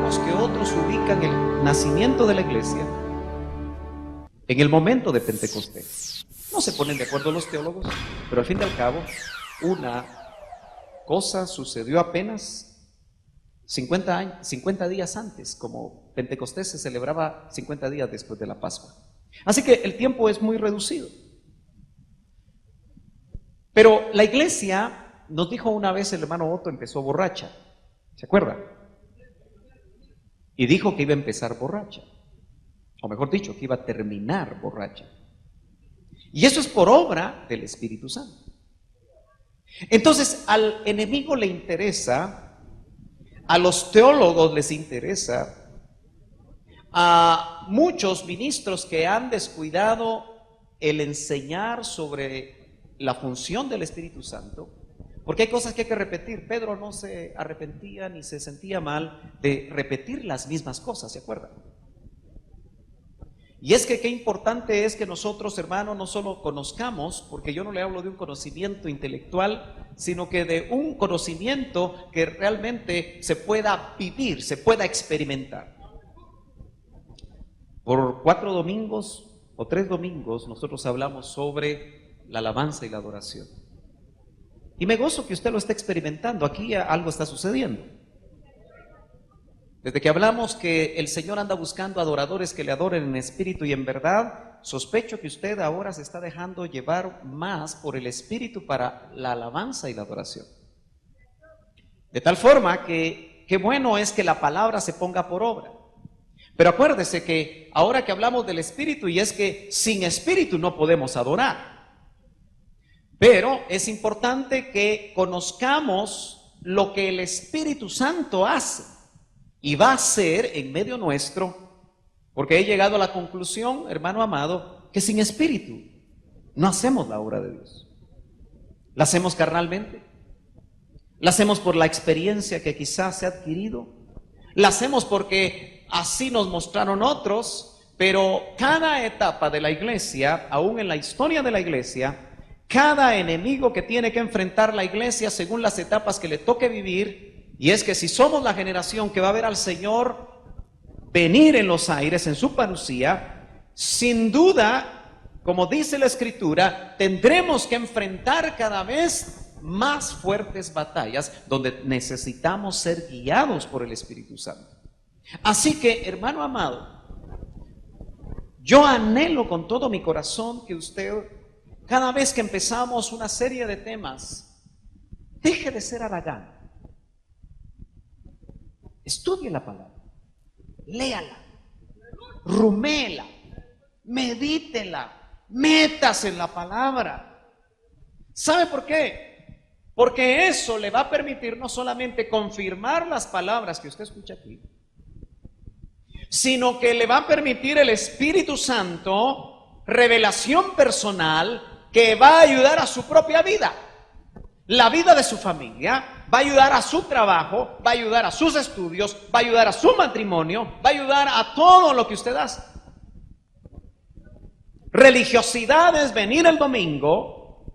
encontramos que otros ubican el nacimiento de la iglesia en el momento de Pentecostés. No se ponen de acuerdo los teólogos, pero al fin y al cabo, una cosa sucedió apenas 50 días antes, como Pentecostés se celebraba 50 días después de la Pascua. Así que el tiempo es muy reducido. Pero la iglesia, nos dijo una vez el hermano Otto, empezó borracha, ¿se acuerda? Y dijo que iba a empezar borracha, o mejor dicho, que iba a terminar borracha. Y eso es por obra del Espíritu Santo. Entonces, al enemigo le interesa, a los teólogos les interesa, a muchos ministros que han descuidado el enseñar sobre la función del Espíritu Santo, porque hay cosas que hay que repetir. Pedro no se arrepentía ni se sentía mal de repetir las mismas cosas, ¿se acuerdan? Y es que qué importante es que nosotros, hermanos, no solo conozcamos, porque yo no le hablo de un conocimiento intelectual, sino que de un conocimiento que realmente se pueda vivir, se pueda experimentar. Por 4 domingos o 3 domingos nosotros hablamos sobre la alabanza y la adoración. Y me gozo que usted lo esté experimentando. Aquí algo está sucediendo. Desde que hablamos que el Señor anda buscando adoradores que le adoren en espíritu y en verdad, sospecho que usted ahora se está dejando llevar más por el espíritu para la alabanza y la adoración. De tal forma que qué bueno es que la palabra se ponga por obra. Pero acuérdese que ahora que hablamos del espíritu, y es que sin espíritu no podemos adorar. Pero es importante que conozcamos lo que el Espíritu Santo hace y va a hacer en medio nuestro, porque he llegado a la conclusión, hermano amado, que sin espíritu no hacemos la obra de Dios. La hacemos carnalmente, la hacemos por la experiencia que quizás se ha adquirido, la hacemos porque así nos mostraron otros, pero cada etapa de la iglesia, aún en la historia de la iglesia, cada enemigo que tiene que enfrentar la iglesia según las etapas que le toque vivir. Y es que si somos la generación que va a ver al Señor venir en los aires, en su parucía, sin duda, como dice la Escritura, tendremos que enfrentar cada vez más fuertes batallas donde necesitamos ser guiados por el Espíritu Santo. Así que, hermano amado, yo anhelo con todo mi corazón que usted, cada vez que empezamos una serie de temas, deje de ser haragán. Estudie la palabra, léala, ruméela, medítela, métase en la palabra. ¿Sabe por qué? Porque eso le va a permitir no solamente confirmar las palabras que usted escucha aquí, sino que le va a permitir el Espíritu Santo revelación personal que va a ayudar a su propia vida, la vida de su familia, va a ayudar a su trabajo, va a ayudar a sus estudios, va a ayudar a su matrimonio, va a ayudar a todo lo que usted hace. Religiosidad es venir el domingo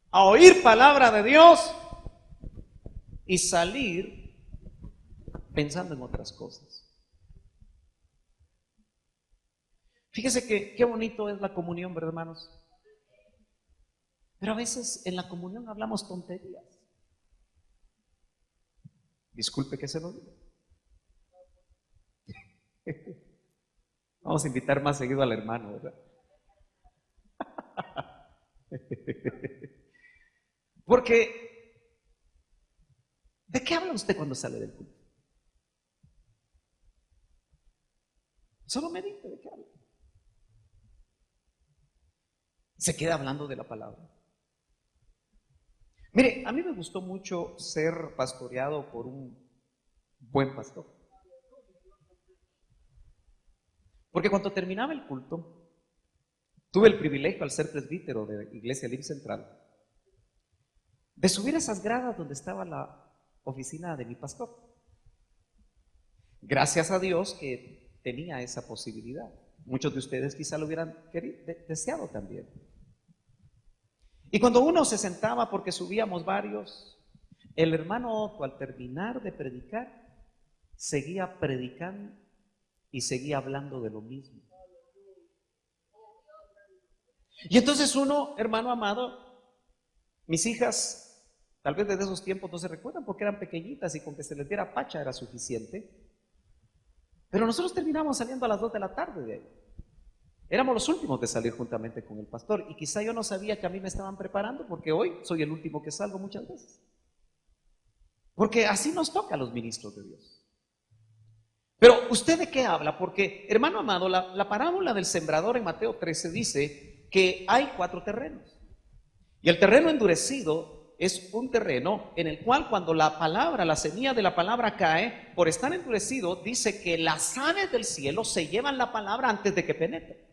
a oír palabra de Dios y salir pensando en otras cosas. Fíjese que qué bonito es la comunión, ¿verdad, hermanos? Pero a veces en la comunión hablamos tonterías. Disculpe que se lo diga. Vamos a invitar más seguido al hermano, ¿verdad? Porque, ¿de qué habla usted cuando sale del culto? Solo medite, ¿de qué habla? Se queda hablando de la palabra. Mire, a mí me gustó mucho ser pastoreado por un buen pastor. Porque cuando terminaba el culto, tuve el privilegio, al ser presbítero de Iglesia Libre Central, de subir a esas gradas donde estaba la oficina de mi pastor. Gracias a Dios que tenía esa posibilidad. Muchos de ustedes quizá lo hubieran deseado también. Y cuando uno se sentaba, porque subíamos varios, el hermano Otto, al terminar de predicar, seguía predicando y seguía hablando de lo mismo. Y entonces uno, hermano amado, mis hijas, tal vez desde esos tiempos no se recuerdan porque eran pequeñitas y con que se les diera pacha era suficiente. Pero nosotros terminamos saliendo a las 2 de la tarde de ahí. Éramos los últimos de salir juntamente con el pastor. Y quizá yo no sabía que a mí me estaban preparando porque hoy soy el último que salgo muchas veces. Porque así nos toca a los ministros de Dios. Pero ¿usted de qué habla? Porque, hermano amado, la parábola del sembrador en Mateo 13 dice que hay 4 terrenos. Y el terreno endurecido es un terreno en el cual cuando la palabra, la semilla de la palabra cae, por estar endurecido, dice que las aves del cielo se llevan la palabra antes de que penetre.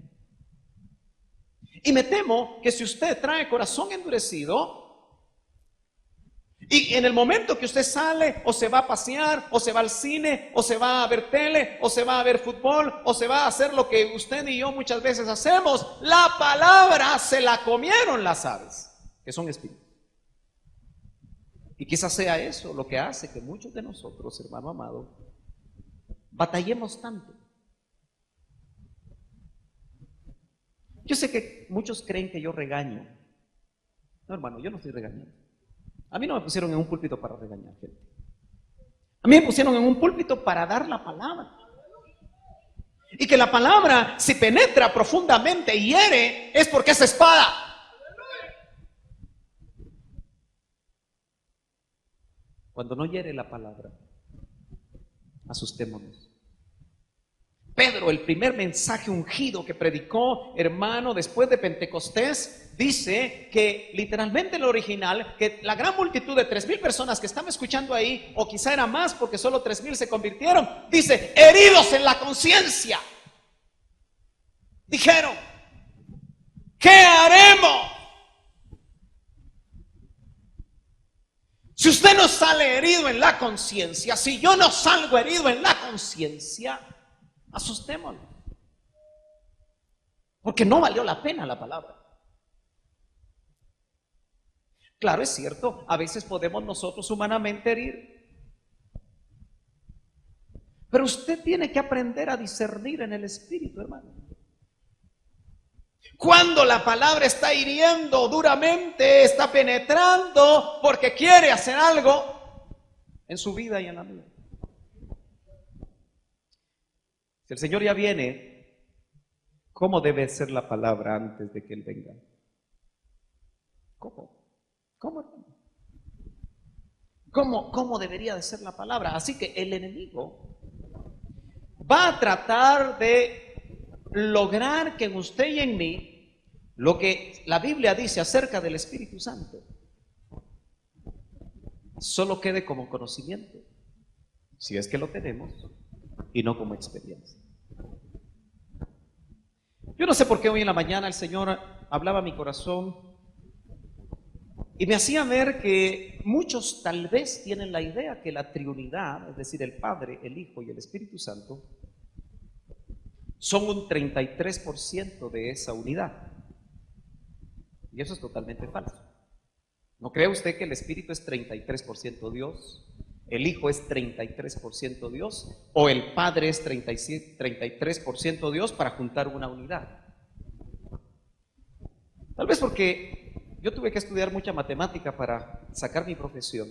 Y me temo que si usted trae corazón endurecido, y en el momento que usted sale o se va a pasear o se va al cine o se va a ver tele o se va a ver fútbol o se va a hacer lo que usted y yo muchas veces hacemos, la palabra se la comieron las aves, que son espíritus. Y quizás sea eso lo que hace que muchos de nosotros, hermano amado, batallemos tanto. Yo sé que muchos creen que yo regaño. No, hermano, yo no estoy regañando. A mí no me pusieron en un púlpito para regañar gente. A mí me pusieron en un púlpito para dar la palabra. Y que la palabra, si penetra profundamente y hiere, es porque es espada. Cuando no hiere la palabra, asustémonos. Pedro, el primer mensaje ungido que predicó, hermano, después de Pentecostés, dice que literalmente en el original, que la gran multitud de 3,000 personas que estaban escuchando ahí, o quizá era más porque solo 3,000 se convirtieron, dice, heridos en la conciencia. Dijeron, ¿qué haremos? Si usted no sale herido en la conciencia, si yo no salgo herido en la conciencia, asustémonos, porque no valió la pena la palabra. Claro, es cierto, a veces podemos nosotros humanamente herir, pero usted tiene que aprender a discernir en el espíritu, hermano. Cuando la palabra está hiriendo duramente, está penetrando porque quiere hacer algo en su vida y en la mía. Si el Señor ya viene, ¿cómo debe ser la palabra antes de que Él venga? ¿Cómo? ¿Cómo debería de ser la palabra? Así que el enemigo va a tratar de lograr que en usted y en mí lo que la Biblia dice acerca del Espíritu Santo solo quede como conocimiento, si es que lo tenemos, y no como experiencia. Yo no sé por qué hoy en la mañana el Señor hablaba a mi corazón y me hacía ver que muchos tal vez tienen la idea que la Trinidad, es decir, el Padre, el Hijo y el Espíritu Santo, son un 33% de esa unidad. Y eso es totalmente falso. ¿No cree usted que el Espíritu es 33% Dios? ¿El Hijo es 33% Dios? ¿O el Padre es 33% Dios para juntar una unidad? Tal vez porque yo tuve que estudiar mucha matemática para sacar mi profesión.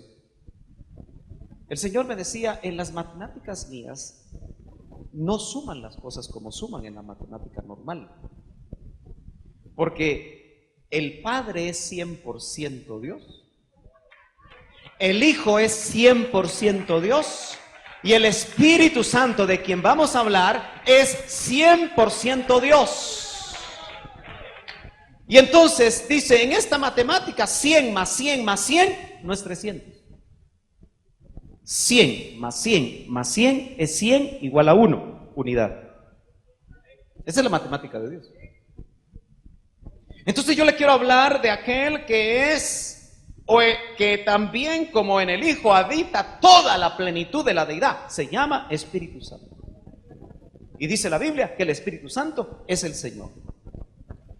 El Señor me decía, en las matemáticas mías no suman las cosas como suman en la matemática normal. Porque el Padre es 100% Dios, el Hijo es 100% Dios y el Espíritu Santo de quien vamos a hablar es 100% Dios. Y entonces dice, en esta matemática 100 más 100 más 100 no es 300. 100 más 100 más 100 es 100 igual a 1, unidad. Esa es la matemática de Dios. Entonces yo le quiero hablar de aquel que es, o que también como en el Hijo habita toda la plenitud de la deidad. Se llama Espíritu Santo. Y dice la Biblia que el Espíritu Santo es el Señor.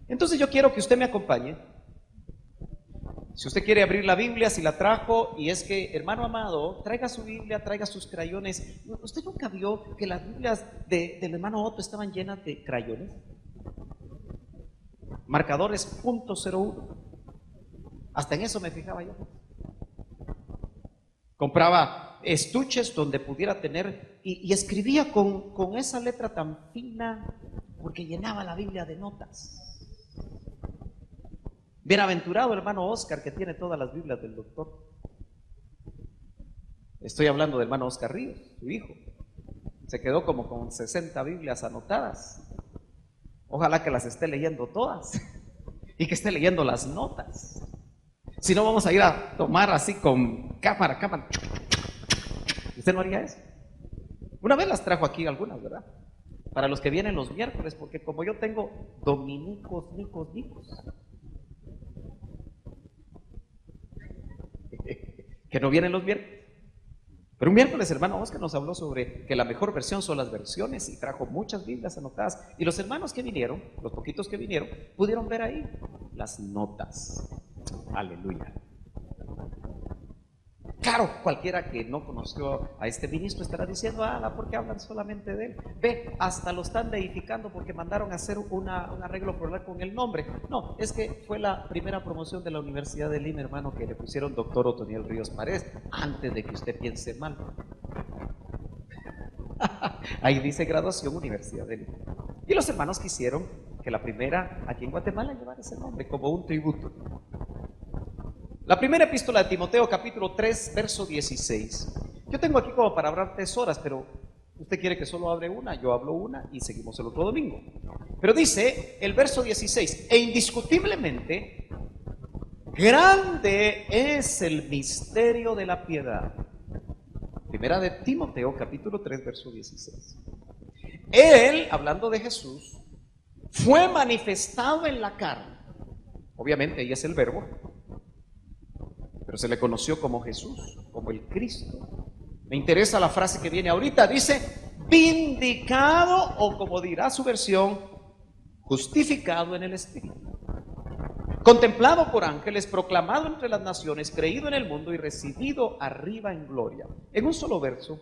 Entonces yo quiero que usted me acompañe. Si usted quiere abrir la Biblia, si la trajo, y es que, hermano amado, traiga su Biblia, traiga sus crayones. ¿Usted nunca vio que las Biblias del hermano Otto estaban llenas de crayones? Marcadores .01. Hasta en eso me fijaba yo. Compraba estuches donde pudiera tener, y escribía con esa letra tan fina, porque llenaba la Biblia de notas. Bienaventurado el hermano Oscar, que tiene todas las Biblias del doctor. Estoy hablando del hermano Oscar Ríos, su hijo. Se quedó como con 60 Biblias anotadas. Ojalá que las esté leyendo todas y que esté leyendo las notas. Si no, vamos a ir a tomar así con cámara. ¿Usted no haría eso? Una vez las trajo aquí algunas, ¿verdad? Para los que vienen los miércoles, porque como yo tengo dominicos, nicos, que no vienen los miércoles. Pero un miércoles, hermano Oscar nos habló sobre que la mejor versión son las versiones y trajo muchas Biblias anotadas. Y los hermanos que vinieron, los poquitos que vinieron, pudieron ver ahí las notas. Aleluya. Claro, cualquiera que no conoció a este ministro estará diciendo, ¿por qué hablan solamente de él? Ve, hasta lo están deificando porque mandaron a hacer un arreglo por con el nombre. No, es que fue la primera promoción de la Universidad de Lima, hermano, que le pusieron doctor Otoniel Ríos Paredes, antes de que usted piense mal. Ahí dice graduación Universidad de Lima. Y los hermanos quisieron que la primera aquí en Guatemala llevara ese nombre como un tributo. La primera epístola de Timoteo, capítulo 3, verso 16. Yo tengo aquí como para hablar 3 horas, pero usted quiere que solo hable una, yo hablo una y seguimos el otro domingo. Pero dice el verso 16, e indiscutiblemente grande es el misterio de la piedad. Primera de Timoteo, capítulo 3, verso 16. Él, hablando de Jesús, fue manifestado en la carne. Obviamente, ella es el verbo. Pero se le conoció como Jesús, como el Cristo. Me interesa la frase que viene ahorita, dice, vindicado, o como dirá su versión, justificado en el Espíritu. Contemplado por ángeles, proclamado entre las naciones, creído en el mundo y recibido arriba en gloria. En un solo verso,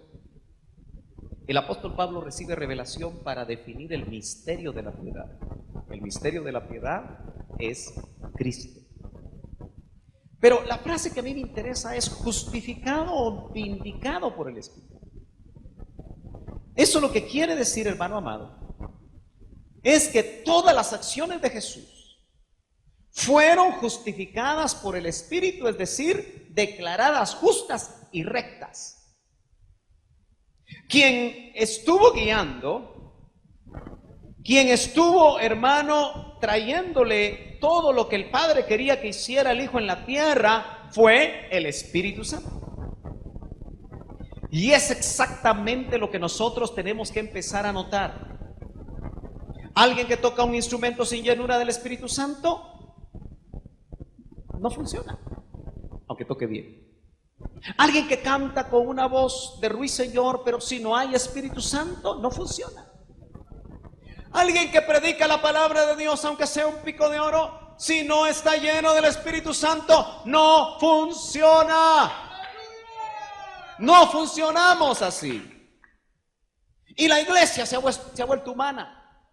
el apóstol Pablo recibe revelación para definir el misterio de la piedad. El misterio de la piedad es Cristo. Pero la frase que a mí me interesa es justificado o vindicado por el Espíritu. Eso lo que quiere decir, hermano amado, es que todas las acciones de Jesús fueron justificadas por el Espíritu, es decir, declaradas justas y rectas. Quien estuvo guiando, quien estuvo, hermano, trayéndole todo lo que el Padre quería que hiciera el Hijo en la tierra, fue el Espíritu Santo. Y es exactamente lo que nosotros tenemos que empezar a notar. Alguien que toca un instrumento sin llenura del Espíritu Santo no funciona, aunque toque bien. Alguien que canta con una voz de ruiseñor, pero si no hay Espíritu Santo, no funciona. Alguien que predica la palabra de Dios, aunque sea un pico de oro, si no está lleno del Espíritu Santo, no funciona. No funcionamos así. Y la iglesia se ha vuelto humana.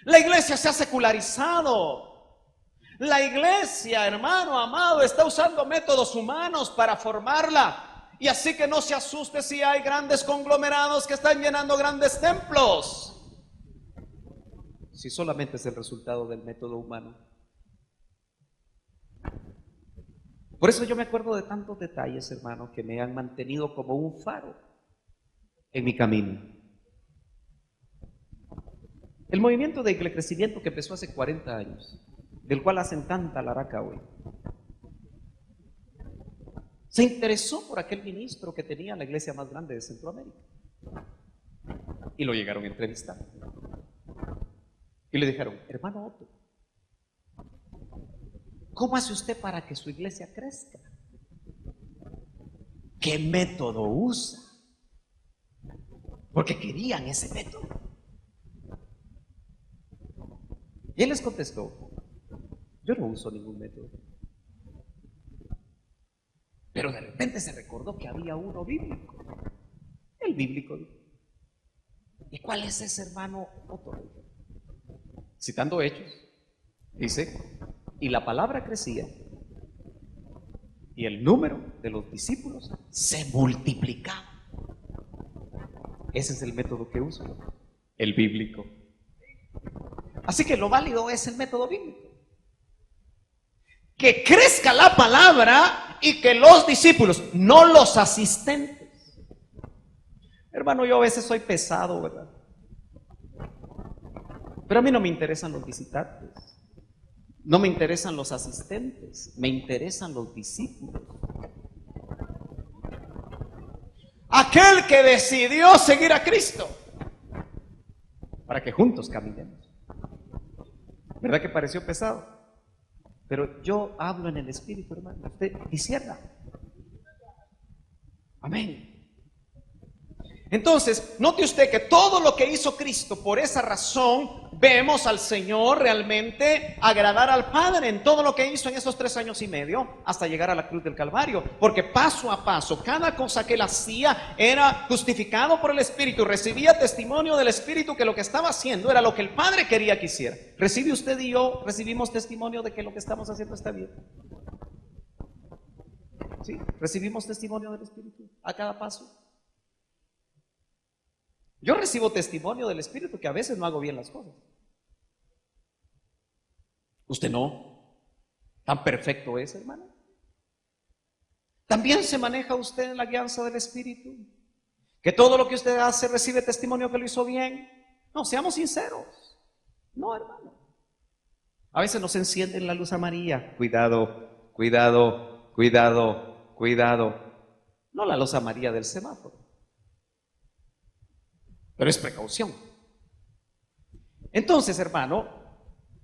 La iglesia se ha secularizado. La iglesia, hermano amado, está usando métodos humanos para formarla. Y así que no se asuste si hay grandes conglomerados que están llenando grandes templos. Si solamente es el resultado del método humano. Por eso yo me acuerdo de tantos detalles, hermano, que me han mantenido como un faro en mi camino. El movimiento de crecimiento que empezó hace 40 años, del cual hacen tanta laraca hoy, se interesó por aquel ministro que tenía la iglesia más grande de Centroamérica y lo llegaron a entrevistar. Y le dijeron, hermano Otto, ¿cómo hace usted para que su iglesia crezca? ¿Qué método usa? Porque querían ese método. Y él les contestó, yo no uso ningún método. pero de repente se recordó que había uno bíblico. El bíblico. ¿Y cuál es ese hermano Otto? Citando Hechos, dice, y la palabra crecía, y el número de los discípulos se multiplicaba. Ese es el método que uso, el bíblico. Así que lo válido es el método bíblico. Que crezca la palabra y que los discípulos, no los asistentes. Hermano, yo a veces soy pesado, ¿verdad? Pero a mí no me interesan los visitantes, no me interesan los asistentes, me interesan los discípulos. Aquel que decidió seguir a Cristo, para que juntos caminemos. ¿Verdad que pareció pesado? Pero yo hablo en el Espíritu, hermano. Usted discierna. Amén. Entonces, note usted que todo lo que hizo Cristo, por esa razón, vemos al Señor realmente agradar al Padre en todo lo que hizo en esos 3 años y medio, hasta llegar a la cruz del Calvario. Porque paso a paso, cada cosa que él hacía era justificado por el Espíritu, recibía testimonio del Espíritu que lo que estaba haciendo era lo que el Padre quería que hiciera. ¿Recibe usted y yo, recibimos testimonio de que lo que estamos haciendo está bien? ¿Sí? ¿Recibimos testimonio del Espíritu a cada paso? Yo recibo testimonio del Espíritu que a veces no hago bien las cosas. ¿Usted no? ¿Tan perfecto es, hermano? ¿También se maneja usted en la guianza del Espíritu? ¿Que todo lo que usted hace recibe testimonio que lo hizo bien? No, seamos sinceros. No, hermano. A veces nos encienden la luz amarilla. Cuidado, cuidado, cuidado, cuidado. No la luz amarilla del semáforo. Pero es precaución. Entonces, hermano,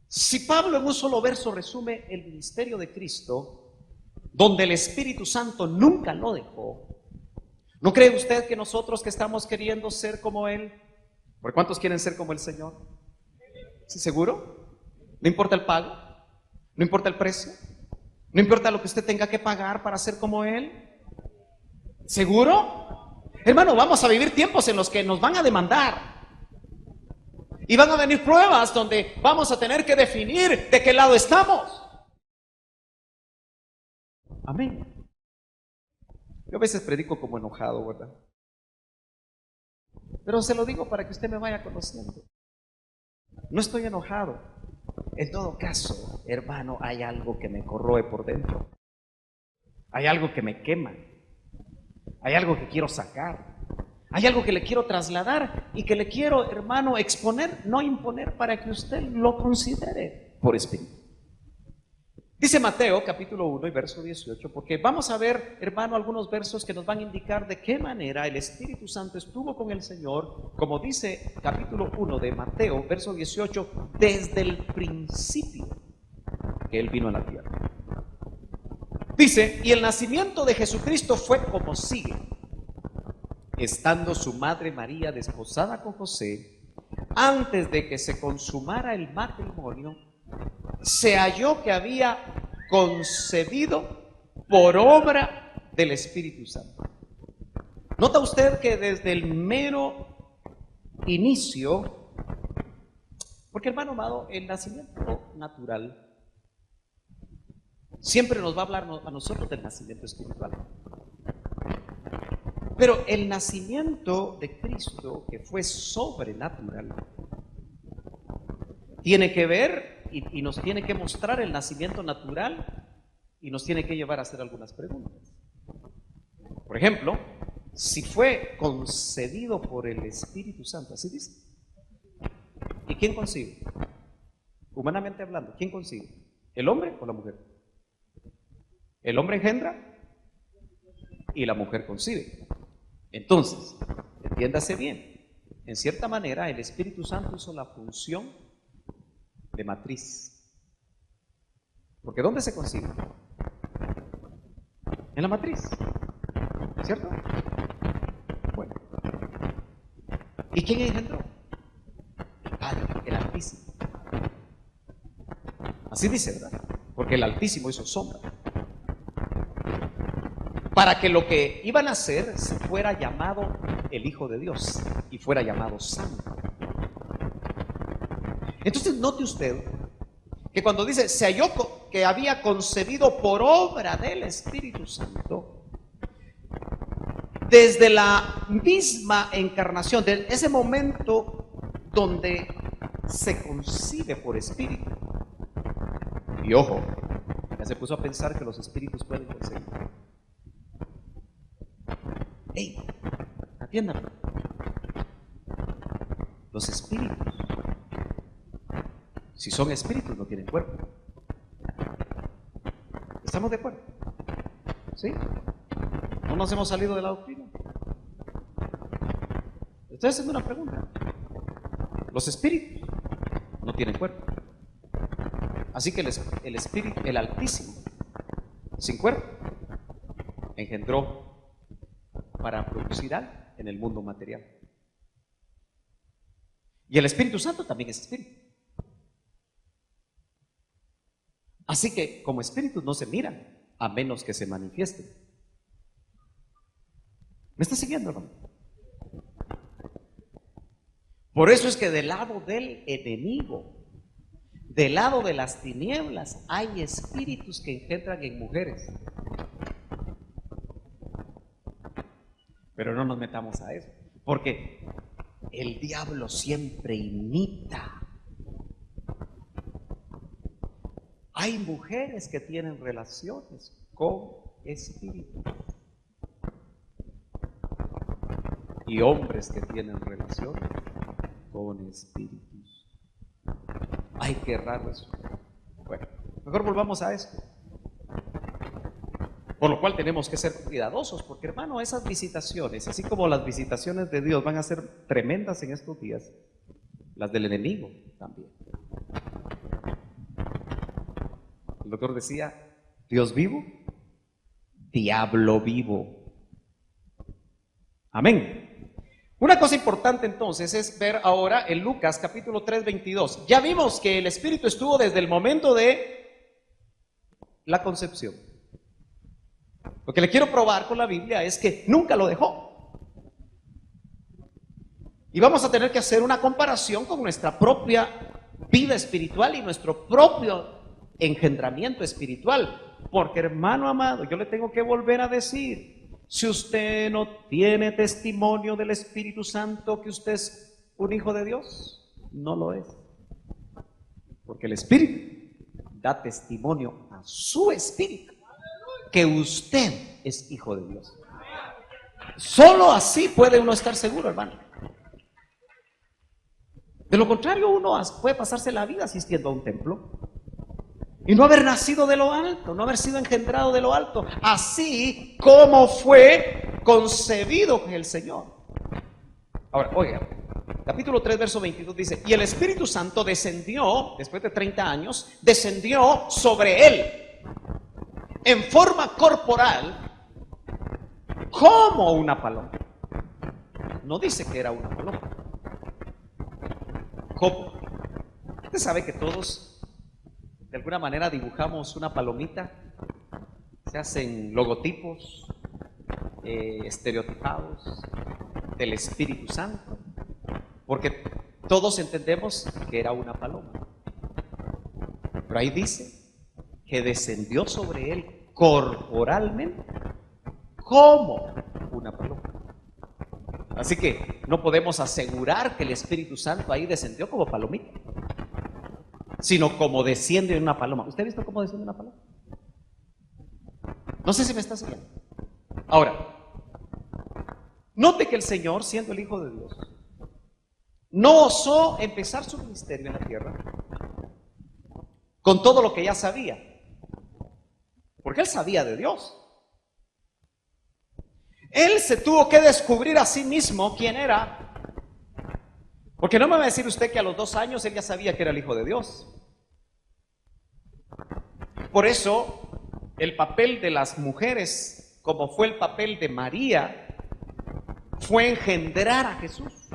si Pablo en un solo verso resume el ministerio de Cristo, donde el Espíritu Santo nunca lo dejó, ¿no cree usted que nosotros que estamos queriendo ser como Él, ¿por cuántos quieren ser como el Señor? ¿Sí, seguro? ¿No importa el pago? ¿No importa el precio? ¿No importa lo que usted tenga que pagar para ser como Él? ¿Seguro? Hermano, vamos a vivir tiempos en los que nos van a demandar y van a venir pruebas donde vamos a tener que definir de qué lado estamos. Amén. Yo a veces predico como enojado, ¿verdad? Pero se lo digo para que usted me vaya conociendo. No estoy enojado. En todo caso, hermano, hay algo que me corroe por dentro. Hay algo que me quema. Hay algo que quiero sacar, hay algo que le quiero trasladar y que le quiero, hermano, exponer, no imponer, para que usted lo considere por espíritu. Dice Mateo capítulo 1 y verso 18, porque vamos a ver, hermano, algunos versos que nos van a indicar de qué manera el Espíritu Santo estuvo con el Señor, como dice capítulo 1 de Mateo, verso 18, desde el principio que Él vino a la tierra. Dice, y el nacimiento de Jesucristo fue como sigue. Estando su madre María desposada con José, antes de que se consumara el matrimonio, se halló que había concebido por obra del Espíritu Santo. Nota usted que desde el mero inicio, porque hermano amado, el nacimiento natural siempre nos va a hablar a nosotros del nacimiento espiritual. Pero el nacimiento de Cristo, que fue sobrenatural, tiene que ver y nos tiene que mostrar el nacimiento natural y nos tiene que llevar a hacer algunas preguntas. Por ejemplo, si fue concebido por el Espíritu Santo, así dice. ¿Y quién concibe? Humanamente hablando, ¿quién concibe? ¿El hombre o la mujer? El hombre engendra y la mujer concibe. Entonces, entiéndase bien, en cierta manera el Espíritu Santo hizo la función de matriz. Porque ¿dónde se concibe? En la matriz, ¿cierto? Bueno, ¿y quién engendró? El Padre, el Altísimo. Así dice, ¿verdad? Porque el Altísimo hizo sombra. para que lo que iban a hacer fuera llamado el Hijo de Dios y fuera llamado santo. Entonces note usted que cuando dice se halló que había concebido por obra del Espíritu Santo, desde la misma encarnación, de ese momento donde se concibe por espíritu. Y ojo, ya se puso a pensar que los espíritus pueden concebir. ¡Ey! Atiéndame. Los espíritus, si son espíritus, no tienen cuerpo. ¿Estamos de acuerdo? ¿Sí? ¿No nos hemos salido de la doctrina? Estoy haciendo una pregunta. Los espíritus no tienen cuerpo. Así que el Espíritu, el Altísimo, sin cuerpo, engendró para producir algo en el mundo material. Y el Espíritu Santo también es espíritu. Así que como espíritus no se miran a menos que se manifiesten. ¿Me está siguiendo, hermano? Por eso es que del lado del enemigo, del lado de las tinieblas, hay espíritus que engendran en mujeres. Pero no nos metamos a eso, porque el diablo siempre imita. Hay mujeres que tienen relaciones con espíritus y hombres que tienen relaciones con espíritus. Ay, qué raro eso. Bueno, mejor volvamos a esto. Por lo cual tenemos que ser cuidadosos, porque hermano, esas visitaciones, así como las visitaciones de Dios van a ser tremendas en estos días, las del enemigo también. El doctor decía, Dios vivo, diablo vivo. Amén. Una cosa importante entonces es ver ahora en Lucas capítulo 3, 22. Ya vimos que el Espíritu estuvo desde el momento de la concepción. Lo que le quiero probar con la Biblia es que nunca lo dejó. Y vamos a tener que hacer una comparación con nuestra propia vida espiritual y nuestro propio engendramiento espiritual. Porque hermano amado, yo le tengo que volver a decir, si usted no tiene testimonio del Espíritu Santo que usted es un hijo de Dios, no lo es. Porque el Espíritu da testimonio a su espíritu que usted es hijo de Dios. Solo así puede uno estar seguro, hermano. De lo contrario, uno puede pasarse la vida asistiendo a un templo y no haber nacido de lo alto, no haber sido engendrado de lo alto, así como fue concebido en el Señor. Ahora, oiga, capítulo 3, verso 22 dice, y el Espíritu Santo descendió, después de 30 años, descendió sobre él en forma corporal como una paloma. No dice que era una paloma. ¿Cómo? Usted sabe que todos de alguna manera dibujamos una palomita, se hacen logotipos estereotipados del Espíritu Santo, porque todos entendemos que era una paloma. Pero ahí dice que descendió sobre él corporalmente como una paloma. Así que no podemos asegurar que el Espíritu Santo ahí descendió como palomita, sino como desciende en una paloma. ¿Usted ha visto cómo desciende una paloma? No sé si me está siguiendo. Ahora, note que el Señor, siendo el Hijo de Dios, no osó empezar su ministerio en la tierra con todo lo que ya sabía, porque Él sabía de Dios. Él se tuvo que descubrir a sí mismo quién era. Porque no me va a decir usted que a los 2 años él ya sabía que era el Hijo de Dios. Por eso, el papel de las mujeres, como fue el papel de María, fue engendrar a Jesús.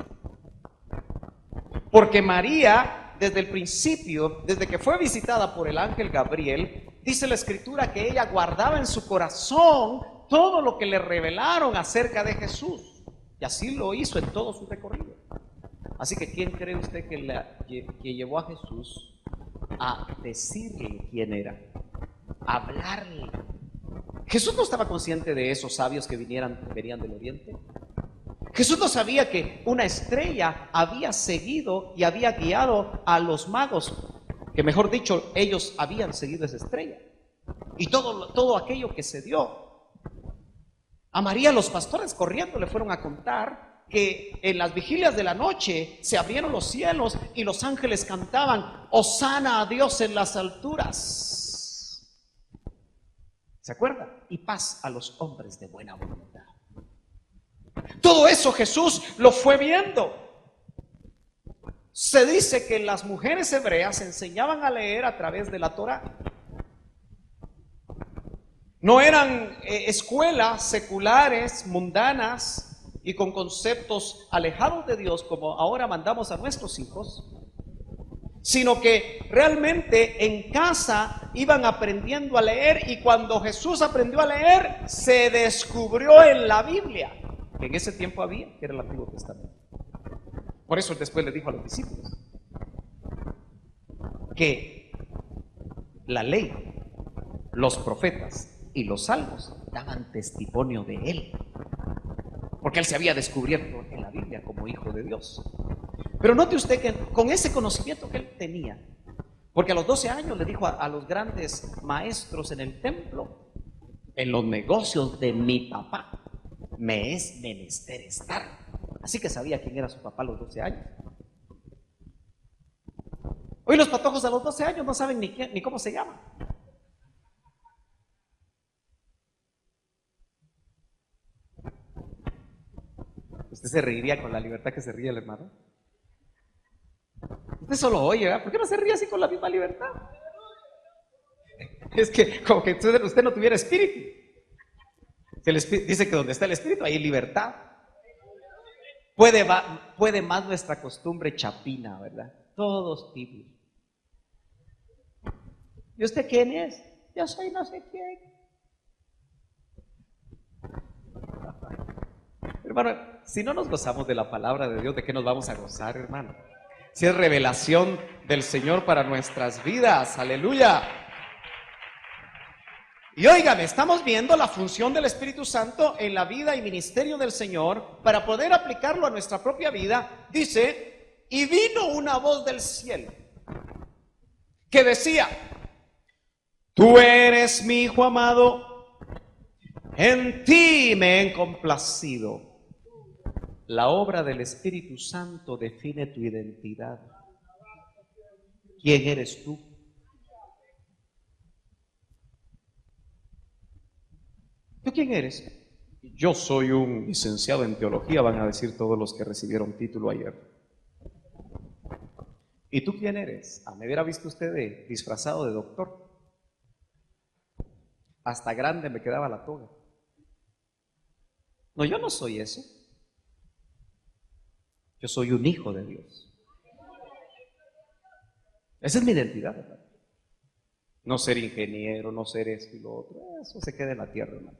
Porque María, desde el principio, desde que fue visitada por el ángel Gabriel, dice la Escritura que ella guardaba en su corazón todo lo que le revelaron acerca de Jesús. Y así lo hizo en todo su recorrido. Así que ¿quién cree usted que llevó a Jesús a decirle quién era? A hablarle. Jesús no estaba consciente de esos sabios que venían del oriente. Jesús no sabía que una estrella había seguido y había guiado a los magos, que mejor dicho, ellos habían seguido esa estrella. Y todo aquello que se dio. A María los pastores corriendo le fueron a contar que en las vigilias de la noche se abrieron los cielos y los ángeles cantaban: Hosana a Dios en las alturas. ¿Se acuerda? Y paz a los hombres de buena voluntad. Todo eso Jesús lo fue viendo. Se dice que las mujeres hebreas enseñaban a leer a través de la Torá. No eran escuelas seculares, mundanas y con conceptos alejados de Dios como ahora mandamos a nuestros hijos, sino que realmente en casa iban aprendiendo a leer, y cuando Jesús aprendió a leer, se descubrió en la Biblia, que en ese tiempo había, que era el Antiguo Testamento. Por eso después le dijo a los discípulos que la ley, los profetas y los salmos daban testimonio de él, porque él se había descubierto en la Biblia como hijo de Dios. Pero note usted que con ese conocimiento que él tenía, porque a los 12 años le dijo a los grandes maestros en el templo: en los negocios de mi papá me es menester estar. Así que sabía quién era su papá a los 12 años. Hoy los patojos a los 12 años no saben ni cómo se llaman. Usted se reiría con la libertad que se ríe el hermano. Usted solo oye, ¿verdad? ¿Por qué no se ríe así con la misma libertad? Es que como que usted no tuviera espíritu. Dice que donde está el espíritu hay libertad. Puede más nuestra costumbre chapina, ¿verdad? Todos tibios. ¿Y usted quién es? Yo soy no sé quién. Hermano, si no nos gozamos de la palabra de Dios, ¿de qué nos vamos a gozar, hermano? Si es revelación del Señor para nuestras vidas, aleluya. Y óigame, estamos viendo la función del Espíritu Santo en la vida y ministerio del Señor para poder aplicarlo a nuestra propia vida. Dice: y vino una voz del cielo que decía: tú eres mi Hijo amado, en ti me he complacido. La obra del Espíritu Santo define tu identidad. ¿Quién eres tú? ¿Tú quién eres? Yo soy un licenciado en teología, van a decir todos los que recibieron título ayer. ¿Y tú quién eres? Me hubiera visto usted disfrazado de doctor. Hasta grande me quedaba la toga. No, yo no soy eso. Yo soy un hijo de Dios. Esa es mi identidad, hermano. No ser ingeniero, no ser esto y lo otro, eso se queda en la tierra, hermano.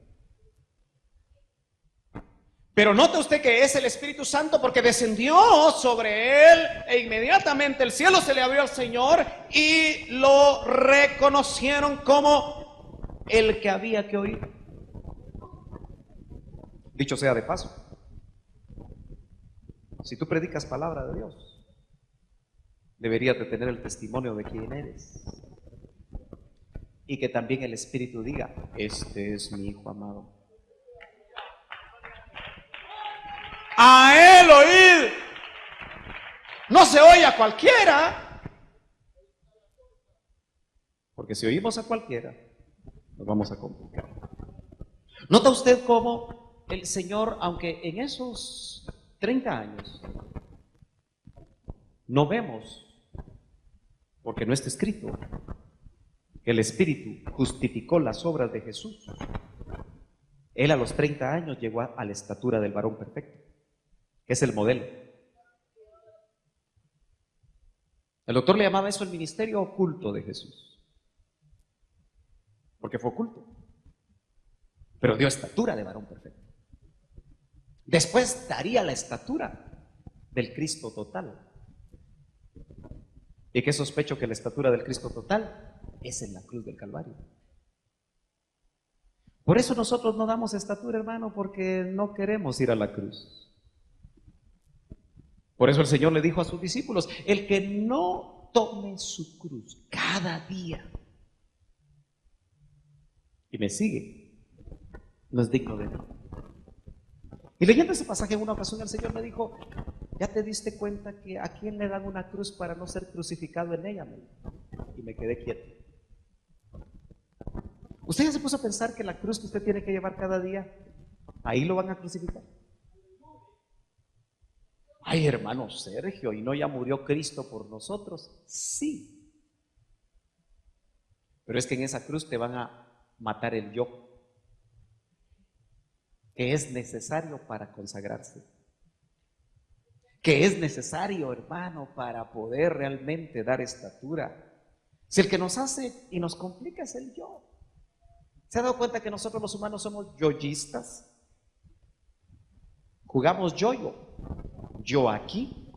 Pero note usted que es el Espíritu Santo, porque descendió sobre él e inmediatamente el cielo se le abrió al Señor y lo reconocieron como el que había que oír. Dicho sea de paso, si tú predicas palabra de Dios, deberías de tener el testimonio de quién eres. Y que también el Espíritu diga: este es mi Hijo amado. A él oír. No se oye a cualquiera, porque si oímos a cualquiera nos vamos a complicar. ¿Nota usted cómo el Señor, aunque en esos 30 años no vemos, porque no está escrito, que el Espíritu justificó las obras de Jesús? Él a los 30 años llegó a la estatura del varón perfecto, que es el modelo. El doctor le llamaba eso el ministerio oculto de Jesús, porque fue oculto. pero dio estatura de varón perfecto. Después daría la estatura del Cristo total. ¿Y qué sospecho que la estatura del Cristo total es en la cruz del Calvario? Por eso nosotros no damos estatura, hermano, porque no queremos ir a la cruz. Por eso el Señor le dijo a sus discípulos: el que no tome su cruz cada día y me sigue, no es digno de mí. Y leyendo ese pasaje en una ocasión el Señor me dijo: ¿ya te diste cuenta que a quién le dan una cruz para no ser crucificado en ella? Y me quedé quieto. ¿Usted ya se puso a pensar que la cruz que usted tiene que llevar cada día, ahí lo van a crucificar? Ay, hermano Sergio, ¿y no ya murió Cristo por nosotros? Sí. Pero es que en esa cruz te van a matar el yo, que es necesario para consagrarse, que es necesario, hermano, para poder realmente dar estatura. Si el que nos hace y nos complica es el yo. ¿Se ha dado cuenta que nosotros los humanos somos yoyistas? Jugamos yo-yo. Yo aquí,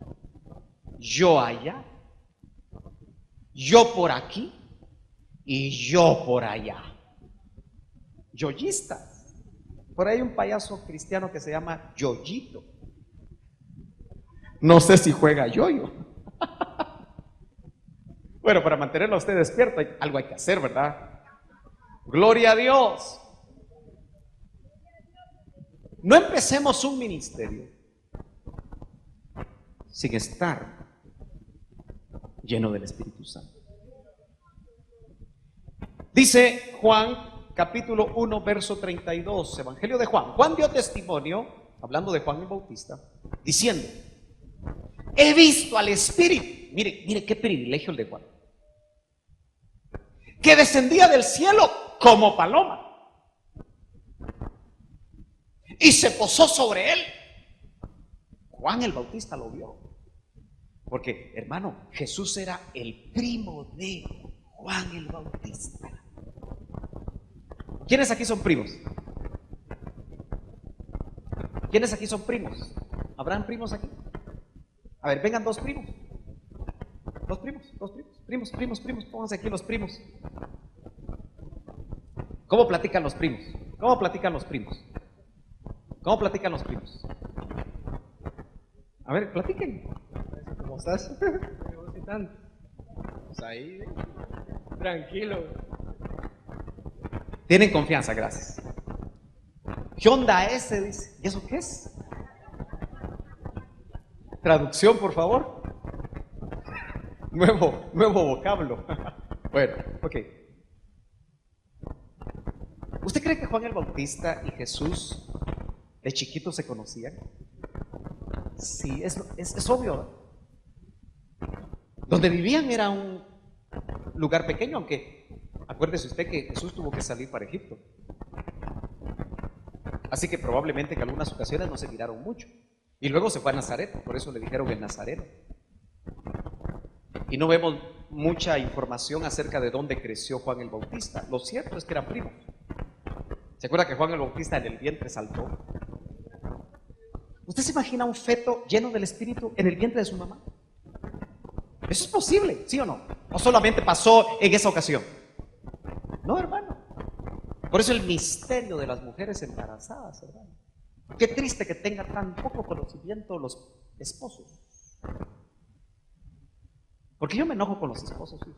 yo allá, yo por aquí y yo por allá. Yoyistas. Por ahí hay un payaso cristiano que se llama Yoyito. No sé si juega yoyo. Bueno, para mantenerlo a usted despierto, algo hay que hacer, ¿verdad? Gloria a Dios. No empecemos un ministerio sin estar lleno del Espíritu Santo. Dice Juan capítulo 1 verso 32, Evangelio de Juan. Juan dio testimonio, hablando de Juan el Bautista, diciendo: he visto al Espíritu. Mire qué privilegio el de Juan, que descendía del cielo como paloma y se posó sobre él. Juan el Bautista lo vio, porque, hermano, Jesús era el primo de Juan el Bautista. ¿Quiénes aquí son primos? ¿Quiénes aquí son primos? ¿Habrán primos aquí? A ver, vengan dos primos. Dos primos, pónganse aquí los primos. ¿Cómo platican los primos? ¿Cómo platican los primos? ¿Cómo platican los primos? A ver, platiquen. ¿Cómo estás? ¿Qué tal? Pues ahí, tranquilo. Tienen confianza, gracias. ¿Qué onda ese? Dice. ¿Y eso qué es? Traducción, por favor. Nuevo vocablo. Bueno, ok. ¿Usted cree que Juan el Bautista y Jesús de chiquitos se conocían? Sí, es obvio. Donde vivían era un lugar pequeño, aunque acuérdese usted que Jesús tuvo que salir para Egipto. Así que probablemente en algunas ocasiones no se miraron mucho. Y luego se fue a Nazaret, por eso le dijeron el Nazareno. Y no vemos mucha información acerca de dónde creció Juan el Bautista. Lo cierto es que eran primos. ¿Se acuerda que Juan el Bautista en el vientre saltó? ¿Usted se imagina un feto lleno del Espíritu en el vientre de su mamá? ¿Eso es posible, sí o no? ¿O solamente pasó en esa ocasión? No, hermano. Por eso el misterio de las mujeres embarazadas, hermano. Qué triste que tengan tan poco conocimiento los esposos. Porque yo me enojo con los esposos. ¿Sí?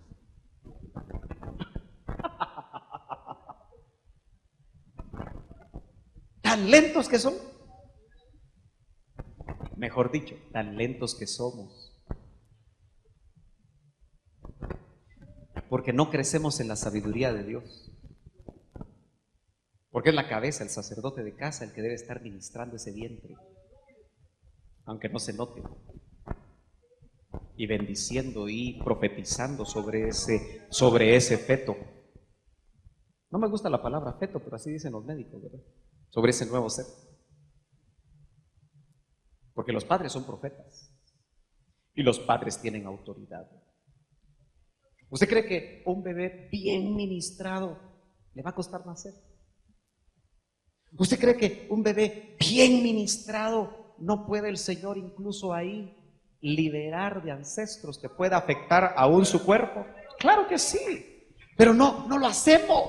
Tan lentos que son. Mejor dicho, tan lentos que somos. Porque no crecemos en la sabiduría de Dios. Porque es la cabeza, el sacerdote de casa, el que debe estar ministrando ese vientre, aunque no se note, y bendiciendo y profetizando sobre ese feto. No me gusta la palabra feto, pero así dicen los médicos, ¿verdad? Sobre ese nuevo ser. Porque los padres son profetas y los padres tienen autoridad. ¿Usted cree que un bebé bien ministrado le va a costar nacer? ¿Usted cree que un bebé bien ministrado no puede el Señor incluso ahí liberar de ancestros que pueda afectar aún su cuerpo? Claro que sí, pero no lo hacemos.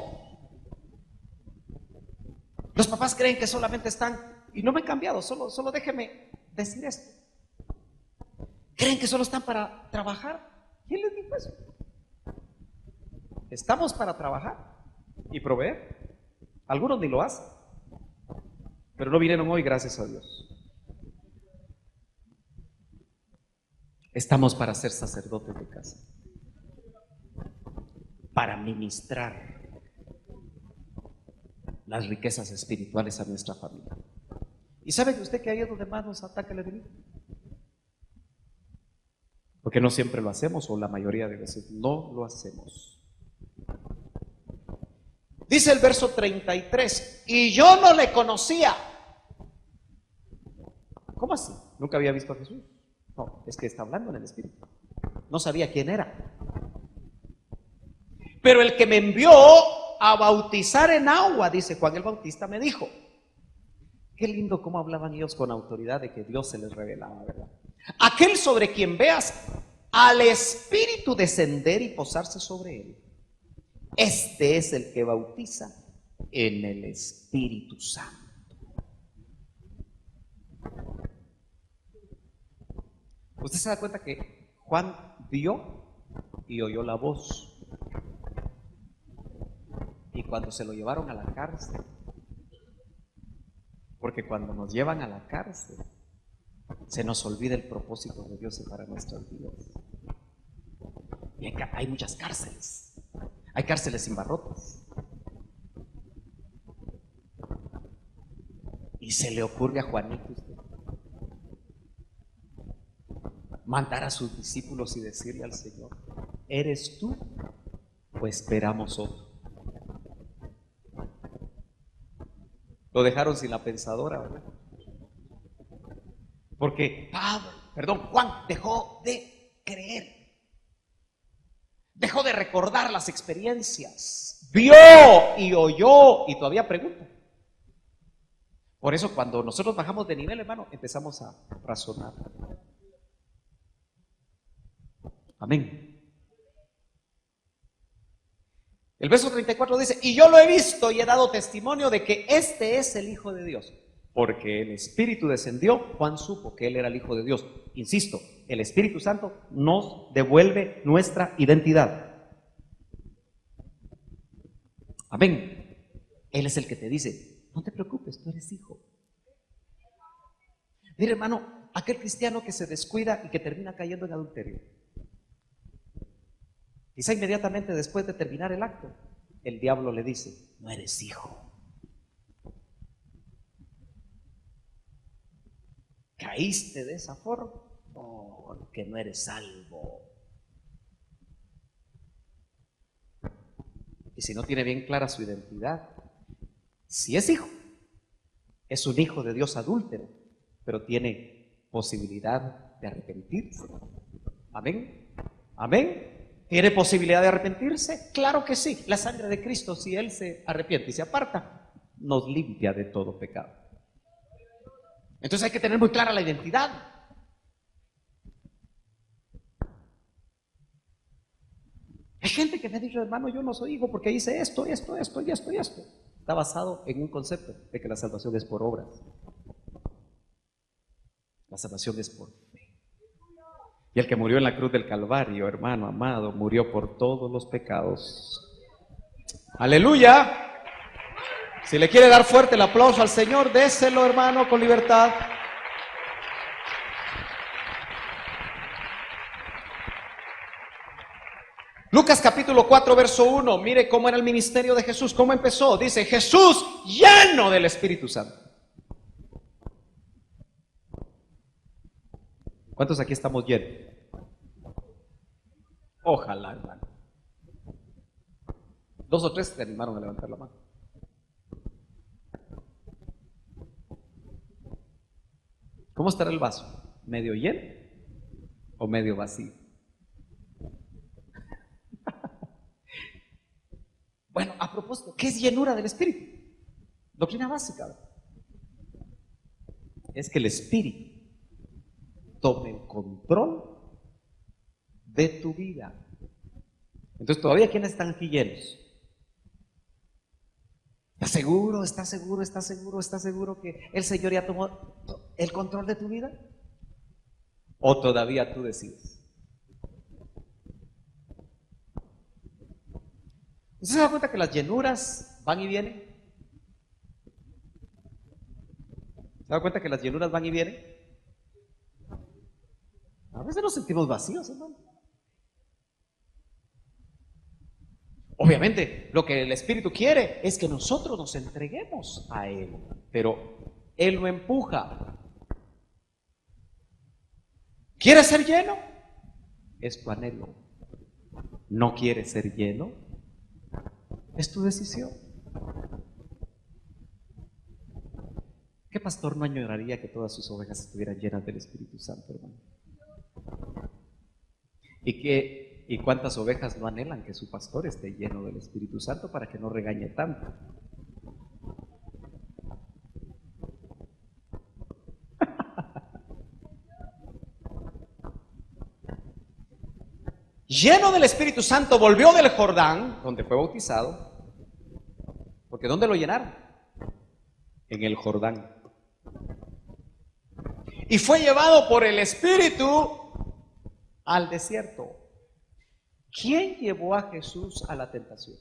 Los papás creen que solamente están, y no me he cambiado, solo déjeme decir esto. Creen que solo están para trabajar. ¿Quién les dijo eso? Estamos para trabajar y proveer. Algunos ni lo hacen, pero no vinieron hoy, gracias a Dios. Estamos para ser sacerdotes de casa, para ministrar las riquezas espirituales a nuestra familia. ¿Y sabe usted que ahí es donde más nos ataca el enemigo? Porque no siempre lo hacemos, o la mayoría de veces no lo hacemos. Dice el verso 33, y yo no le conocía. ¿Cómo así? ¿Nunca había visto a Jesús? No, es que está hablando en el Espíritu. No sabía quién era. Pero el que me envió a bautizar en agua, dice Juan el Bautista, me dijo. Qué lindo cómo hablaban ellos con autoridad de que Dios se les revelaba, ¿verdad? Aquel sobre quien veas al Espíritu descender y posarse sobre él, este es el que bautiza en el Espíritu Santo. Usted se da cuenta que Juan vio y oyó la voz. Y cuando se lo llevaron a la cárcel, porque cuando nos llevan a la cárcel, se nos olvida el propósito de Dios para nuestras vidas. Y hay muchas cárceles. Hay cárceles sin barrotes. Y se le ocurre a Juanito mandar a sus discípulos y decirle al Señor: ¿eres tú o esperamos otro? Lo dejaron sin la pensadora, ¿verdad? Porque Juan dejó de creer, dejó de recordar las experiencias, vio y oyó y todavía pregunta. Por eso cuando nosotros bajamos de nivel, hermano, empezamos a razonar. Amén. El verso 34 dice: y yo lo he visto y he dado testimonio de que este es el Hijo de Dios. Porque el Espíritu descendió, Juan supo que él era el Hijo de Dios. Insisto, el Espíritu Santo nos devuelve nuestra identidad. Amén. Él es el que te dice: no te preocupes, tú eres hijo. Mire, hermano, aquel cristiano que se descuida y que termina cayendo en adulterio, quizá inmediatamente después de terminar el acto, el diablo le dice: no eres hijo. ¿Caíste de esa forma? Porque no eres salvo. Y si no tiene bien clara su identidad, si es hijo, es un hijo de Dios adúltero, pero tiene posibilidad de arrepentirse. Amén. Amén. ¿Tiene posibilidad de arrepentirse? Claro que sí. La sangre de Cristo, si Él se arrepiente y se aparta, nos limpia de todo pecado. Entonces hay que tener muy clara la identidad. Hay gente que me ha dicho: hermano, yo no soy hijo porque hice esto, esto, esto y esto y esto. Está basado en un concepto de que la salvación es por obras. La salvación es por fe. Y el que murió en la cruz del Calvario, hermano amado, murió por todos los pecados. ¡Aleluya! Si le quiere dar fuerte el aplauso al Señor, déselo, hermano, con libertad. Lucas capítulo 4, verso 1. Mire cómo era el ministerio de Jesús, cómo empezó. Dice: Jesús lleno del Espíritu Santo. ¿Cuántos aquí estamos llenos? Ojalá, hermano. 2 o 3 se animaron a levantar la mano. ¿Cómo estará el vaso? ¿Medio lleno o medio vacío? Bueno, a propósito, ¿qué es llenura del Espíritu? Doctrina básica, ¿verdad? Es que el Espíritu tome el control de tu vida. Entonces, todavía ¿quiénes están aquí llenos? ¿Estás seguro? ¿Estás seguro? ¿Estás seguro? ¿Estás seguro que el Señor ya tomó el control de tu vida? ¿O todavía tú decides? ¿Usted se da cuenta que las llenuras van y vienen? ¿Se da cuenta que las llenuras van y vienen? A veces nos sentimos vacíos, hermano. Obviamente, lo que el Espíritu quiere es que nosotros nos entreguemos a Él, pero Él lo empuja. ¿Quieres ser lleno? Es tu anhelo. ¿No quieres ser lleno? Es tu decisión. ¿Qué pastor no añoraría que todas sus ovejas estuvieran llenas del Espíritu Santo, hermano? ¿Y cuántas ovejas no anhelan que su pastor esté lleno del Espíritu Santo para que no regañe tanto? Lleno del Espíritu Santo, volvió del Jordán, donde fue bautizado. Porque ¿dónde lo llenaron? En el Jordán. Y fue llevado por el Espíritu al desierto. ¿Quién llevó a Jesús a la tentación?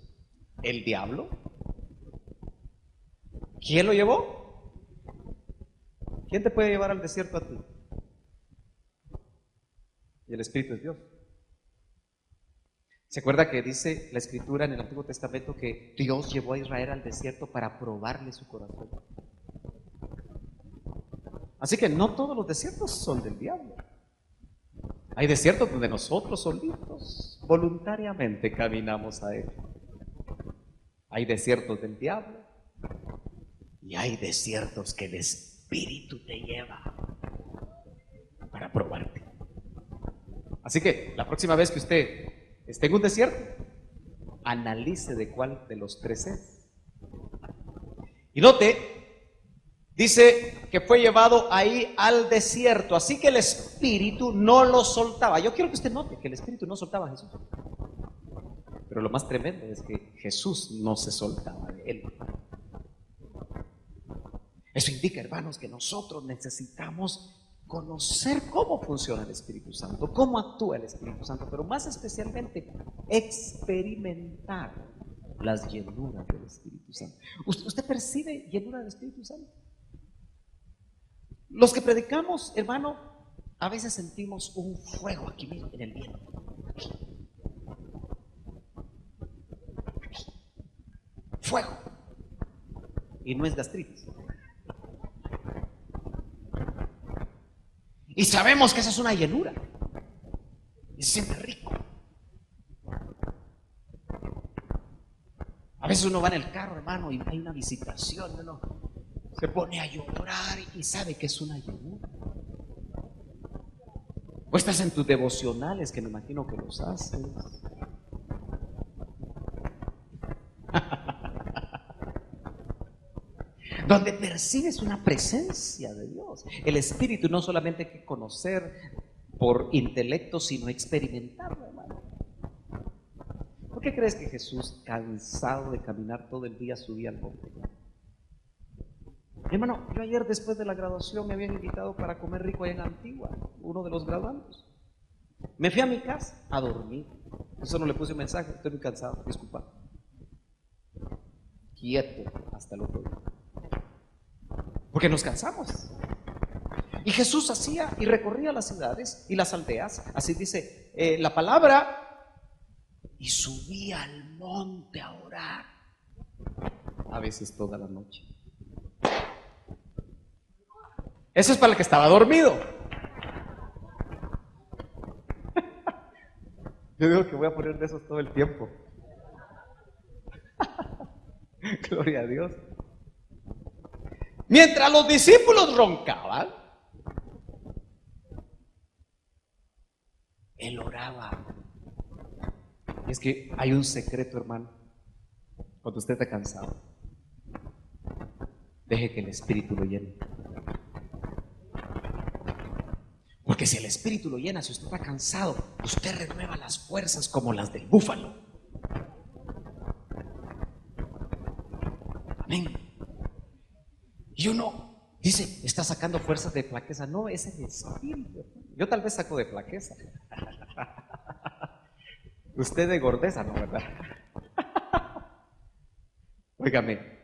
¿El diablo? ¿Quién lo llevó? ¿Quién te puede llevar al desierto a ti? Y el Espíritu es Dios. ¿Se acuerda que dice la Escritura en el Antiguo Testamento que Dios llevó a Israel al desierto para probarle su corazón? Así que no todos los desiertos son del diablo. Hay desiertos donde nosotros solitos voluntariamente caminamos a Él. Hay desiertos del diablo y hay desiertos que el Espíritu te lleva para probarte. Así que la próxima vez que usted esté en un desierto, analice de cuál de los tres es. Y note, dice que fue llevado ahí al desierto, así que el Espíritu no lo soltaba. Yo quiero que usted note que el Espíritu no soltaba a Jesús. Pero lo más tremendo es que Jesús no se soltaba de Él. Eso indica, hermanos, que nosotros necesitamos conocer cómo funciona el Espíritu Santo, cómo actúa el Espíritu Santo, pero más especialmente experimentar las llenuras del Espíritu Santo. ¿Usted percibe llenura del Espíritu Santo? Los que predicamos, hermano, a veces sentimos un fuego aquí mismo en el viento. Aquí. Fuego. Y no es gastritis. Y sabemos que esa es una llenura. Y se siente rico. A veces uno va en el carro, hermano, y hay una visitación, uno se pone a llorar y sabe que es una llenura. O estás en tus devocionales, que me imagino que los haces. Donde percibes una presencia de Dios. El Espíritu no solamente hay que conocer por intelecto, sino experimentarlo, hermano. ¿Por qué crees que Jesús, cansado de caminar todo el día, subía al monte? Hermano, yo ayer después de la graduación me habían invitado para comer rico allá en Antigua, uno de los graduandos. Me fui a mi casa a dormir. Eso no le puse un mensaje, estoy muy cansado, disculpa. Quieto hasta el otro día. Porque nos cansamos. Y Jesús hacía y recorría las ciudades y las aldeas, así dice la palabra, y subía al monte a orar, a veces toda la noche. Eso es para el que estaba dormido. Yo digo que voy a poner de esos todo el tiempo. Gloria a Dios. Mientras los discípulos roncaban, Él oraba. Es que hay un secreto, hermano, cuando usted está cansado. Deje que el Espíritu lo llene. Porque si el Espíritu lo llena, si usted está cansado, usted renueva las fuerzas como las del búfalo. Amén. Y uno dice, está sacando fuerzas de flaqueza. No, es el Espíritu. Yo tal vez saco de flaqueza. Usted de gordeza, ¿no, verdad? Óigame,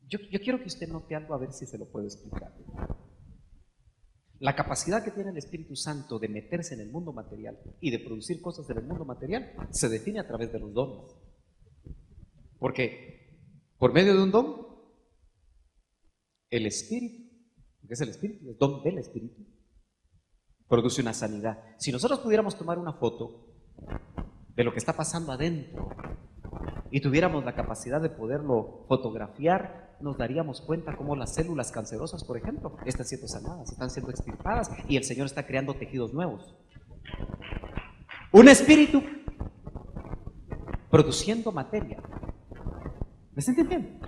yo quiero que usted note algo, a ver si se lo puedo explicar. La capacidad que tiene el Espíritu Santo de meterse en el mundo material y de producir cosas en el mundo material se define a través de los dones. Porque por medio de un don, el Espíritu, que es el Espíritu, el don del Espíritu, produce una sanidad. Si nosotros pudiéramos tomar una foto de lo que está pasando adentro y tuviéramos la capacidad de poderlo fotografiar, nos daríamos cuenta cómo las células cancerosas, por ejemplo, están siendo sanadas, están siendo extirpadas y el Señor está creando tejidos nuevos. Un espíritu produciendo materia. ¿Me está entendiendo?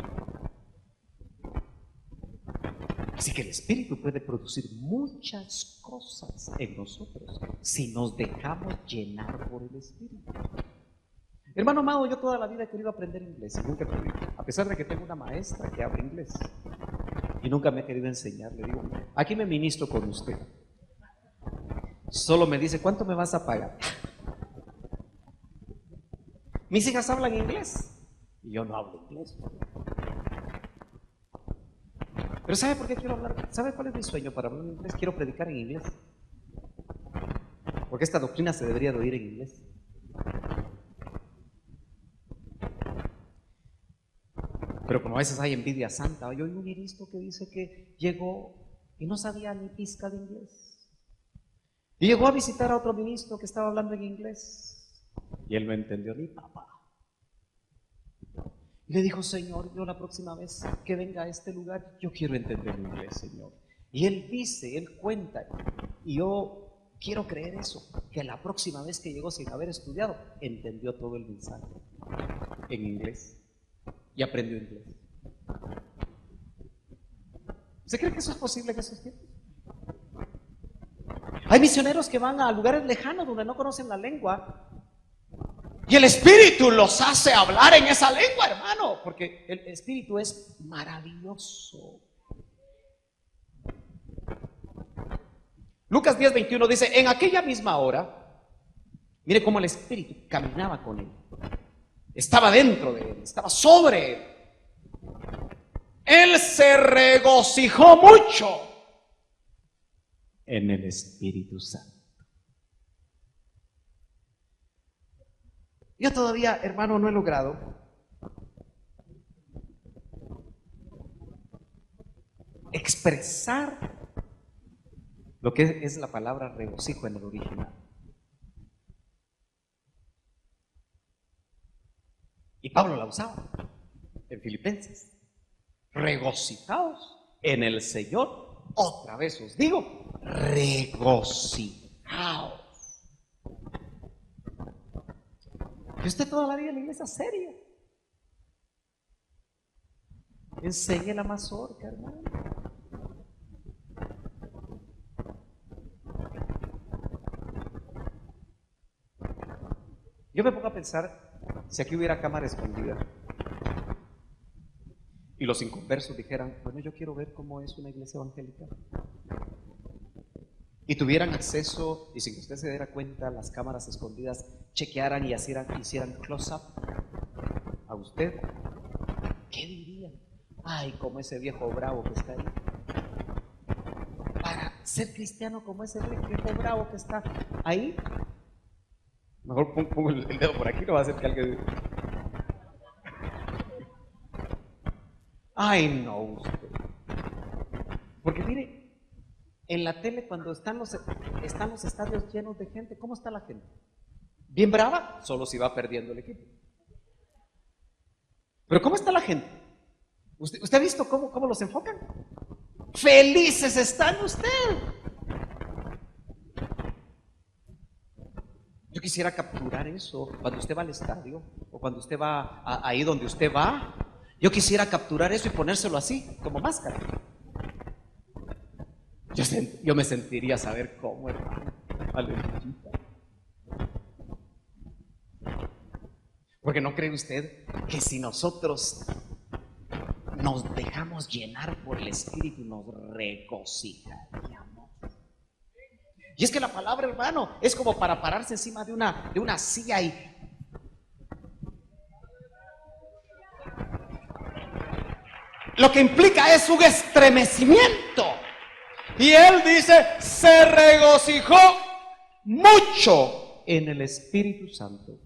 Así que el Espíritu puede producir muchas cosas en nosotros si nos dejamos llenar por el Espíritu. Hermano amado, yo toda la vida he querido aprender inglés y nunca he podido, a pesar de que tengo una maestra que habla inglés y nunca me he querido enseñar. Le digo, aquí me ministro con usted. Solo me dice, ¿cuánto me vas a pagar? Mis hijas hablan inglés y yo no hablo inglés. Pero ¿sabe por qué quiero hablar? ¿Sabe cuál es mi sueño para hablar en inglés? Quiero predicar en inglés. Porque esta doctrina se debería de oír en inglés. Pero como a veces hay envidia santa, yo oí un ministro que dice que llegó y no sabía ni pizca de inglés. Y llegó a visitar a otro ministro que estaba hablando en inglés. Y él no entendió ni papá. Y le dijo, Señor, yo la próxima vez que venga a este lugar, yo quiero entender inglés, Señor. Y él dice, él cuenta, y yo quiero creer eso, que la próxima vez que llegó sin haber estudiado, entendió todo el mensaje en inglés y aprendió inglés. ¿Usted cree que eso es posible en esos tiempos? Hay misioneros que van a lugares lejanos donde no conocen la lengua y el Espíritu los hace hablar en esa lengua, hermano, porque el Espíritu es maravilloso. Lucas 10:21 dice, en aquella misma hora, mire cómo el Espíritu caminaba con él, estaba dentro de él, estaba sobre él. Él se regocijó mucho en el Espíritu Santo. Yo todavía, hermano, no he logrado expresar lo que es la palabra regocijo en el original. Y Pablo la usaba en Filipenses. Regocijaos en el Señor. Otra vez os digo, regocijaos. Y usted toda la vida en la iglesia seria. Enseñe la mazorca, hermano. Yo me pongo a pensar, si aquí hubiera cámara escondida y los inconversos dijeran, bueno, yo quiero ver cómo es una iglesia evangélica, y tuvieran acceso, y sin que usted se diera cuenta, las cámaras escondidas chequearan y hicieran close-up a usted, ¿qué dirían? Ay, como ese viejo bravo que está ahí. Para ser cristiano como ese viejo bravo que está ahí, mejor pongo el dedo por aquí, no va a hacer que alguien... Ay, no, usted. Porque mire, en la tele cuando están los estadios llenos de gente, ¿cómo está la gente? ¿Bien brava? Solo si va perdiendo el equipo. Pero ¿cómo está la gente? ¿Usted ha visto cómo los enfocan? ¡Felices están ustedes! Yo quisiera capturar eso cuando usted va al estadio o cuando usted va ahí donde usted va Yo quisiera capturar eso y ponérselo así, como máscara. Yo me sentiría saber cómo, hermano. Aleluya. Porque ¿no cree usted que si nosotros nos dejamos llenar por el Espíritu, nos regocijaríamos? Y es que la palabra, hermano, es como para pararse encima de una silla y... Lo que implica es un estremecimiento. Y él dice, se regocijó mucho En el Espíritu Santo.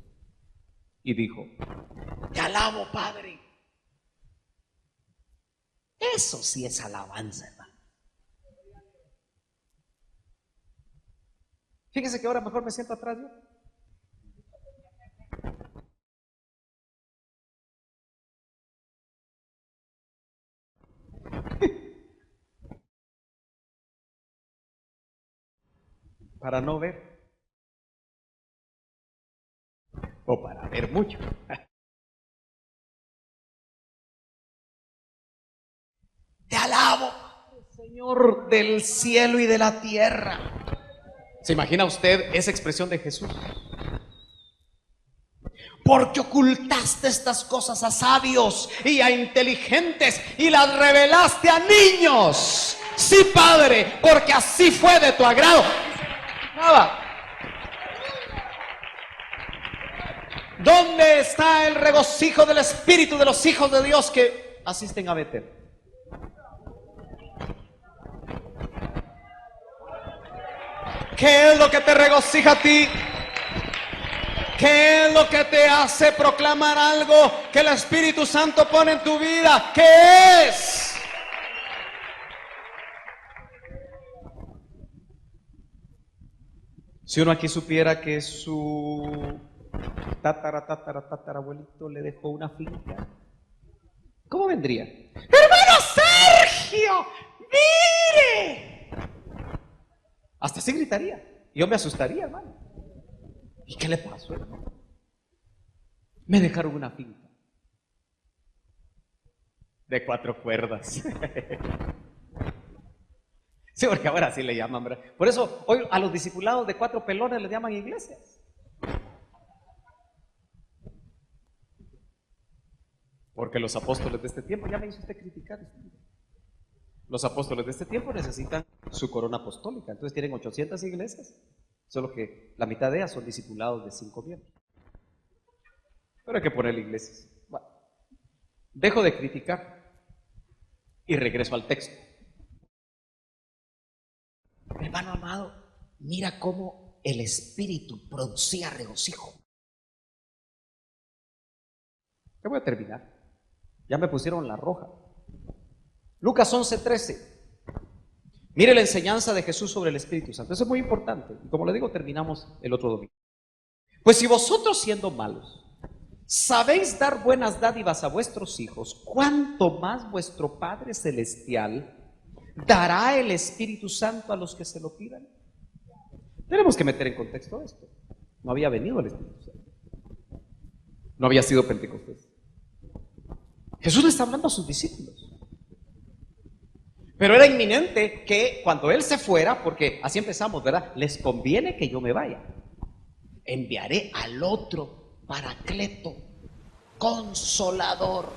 Y dijo, te alabo, Padre. Eso sí es alabanza, hermano. Fíjese que ahora mejor me siento atrás yo. Para no ver. O para ver mucho. Te alabo, Señor del cielo y de la tierra. ¿Se imagina usted esa expresión de Jesús? Porque ocultaste estas cosas a sabios y a inteligentes y las revelaste a niños. Sí, Padre, porque así fue de tu agrado. Nada. ¿Dónde está el regocijo del Espíritu de los hijos de Dios que asisten a Betel? ¿Qué es lo que te regocija a ti? ¿Qué es lo que te hace proclamar algo que el Espíritu Santo pone en tu vida? ¿Qué es? Si uno aquí supiera que su tatarabuelito le dejó una finca, ¿cómo vendría? ¡Hermano Sergio! ¡Mire! Hasta así gritaría. Yo me asustaría, hermano. ¿Y qué le pasó, hermano? Me dejaron una finca de 4 cuerdas. Sí, porque ahora sí le llaman, ¿verdad? Por eso hoy a los discipulados de 4 pelones les llaman iglesias. Porque los apóstoles de este tiempo, ya me hizo usted criticar. Los apóstoles de este tiempo necesitan su corona apostólica. Entonces tienen 800 iglesias. Solo que la mitad de ellas son discipulados de 5 miembros. Pero hay que ponerle iglesias. Bueno, dejo de criticar y regreso al texto. Hermano amado, mira cómo el Espíritu producía regocijo. Ya voy a terminar. Ya me pusieron la roja. Lucas 11:13. Mire la enseñanza de Jesús sobre el Espíritu Santo. Eso es muy importante. Y como le digo, terminamos el otro domingo. Pues si vosotros, siendo malos, sabéis dar buenas dádivas a vuestros hijos, ¿cuánto más vuestro Padre Celestial dará el Espíritu Santo a los que se lo pidan? Tenemos que meter en contexto esto. No había venido el Espíritu Santo. No había sido Pentecostés. Jesús le está hablando a sus discípulos. Pero era inminente que cuando Él se fuera, porque así empezamos, ¿verdad? Les conviene que yo me vaya. Enviaré al otro Paracleto, Consolador.